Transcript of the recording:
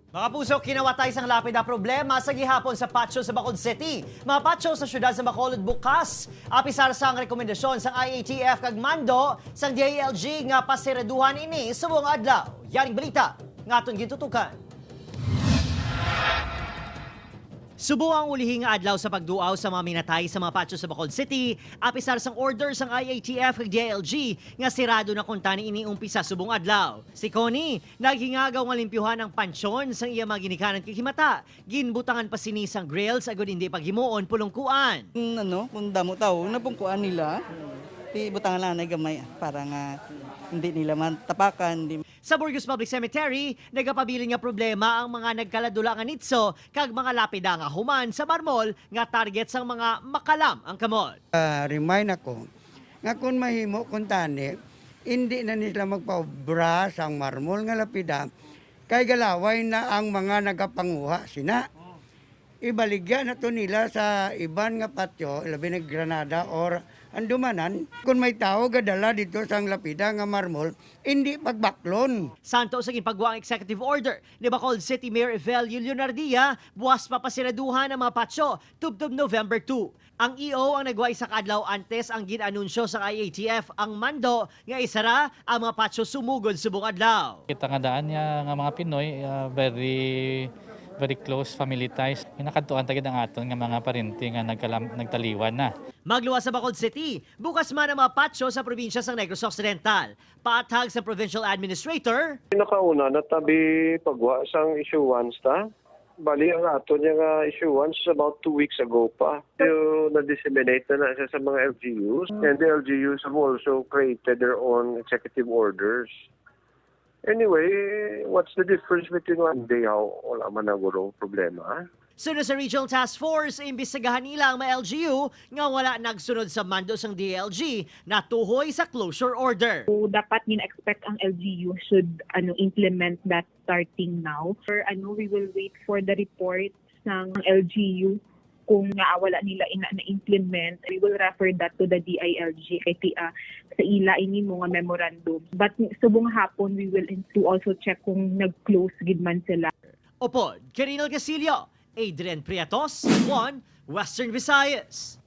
Mga puso, kinawatay sang lapida problema sa gihapon sa Patyo sa Bacolod City. Mga Patyo sa syudad sa Bacolod bukas. Apisar sang rekomendasyon sang IATF kag Mando sang DILG nga Pasiraduhan ini sa buong adlaw. Yaring balita, ngaton gitutukan. Subo ang ulihing adlaw sa pagduaw sa mga minatay sa mga patyo sa Bacolod City, apisar sang order sang IATF kag DILG nga sirado na kuntani ini umpisa subong adlaw. Si Connie, naghingagaw nga limpyuhan ang pansyon sang iya mga ginikanan kikimata. Ginbutangan pa sini sang grills agud hindi paghimuon pulungkuan. Kung damo tao, napungkuan nila, di butangan lang na gamay para nga hindi nila tapakan. Sa Burgos Public Cemetery, nagapabilin nga problema ang mga nagkaladula nga nitso kag mga lapida nga human sa marmol nga target sang mga makalam ang kamot. Remind ako nga kung mahimo kung tani, hindi na nila magpaubra sang marmol nga lapida kay galaway na ang mga nagapanguha sina. Ibaligyan na to nila sa iban nga patyo, labi na Granada or andumanan. Kung may tao gadala dito sang lapida nga marmol, hindi pagbaklon. Santo sa ginpagawa ang executive order ni Bacolod City Mayor Evelio Leonardia, buwas pa pasiraduhan ang mga patyo tubtob November 2. Ang EO ang nagway sa kadlaw antes ang ginanunsyo sa IATF ang Mando nga isara ang mga patyo sumugod subong adlaw. Kita nga daan niya nga mga Pinoy, very close family ties. Nakadtuan tagid ang aton nga mga parente nga nagtaliwan na. Magluwas sa Bacolod City, bukas man ang mga patyo sa probinsya sa Negros Occidental. Paatag sa Provincial Administrator. Pinakauna natabi pagwa sang issuance ta. Bali ang aton nga issuance about 2 weeks ago pa. Yung na-disseminate na siya sa mga LGUs. And the LGUs have also created their own executive orders. Anyway, what's the difference between one day how wala man na guro problema? Sunod sa Regional Task Force, imbestigahan nila ang mga LGU nga wala nagsunod sa mando sang DLG na tuhoy sa closure order. So dapat expect ang LGU should implement that starting now. Or we will wait for the report ng LGU kung wala nila na-implement. We will refer that to the DILG kay sa ila ini mga memorandum. But subong hapon we will also check kung nag-close gid man sila. Opod, Carinal Gasilio, Adrian Priatos, 1 Western Visayas.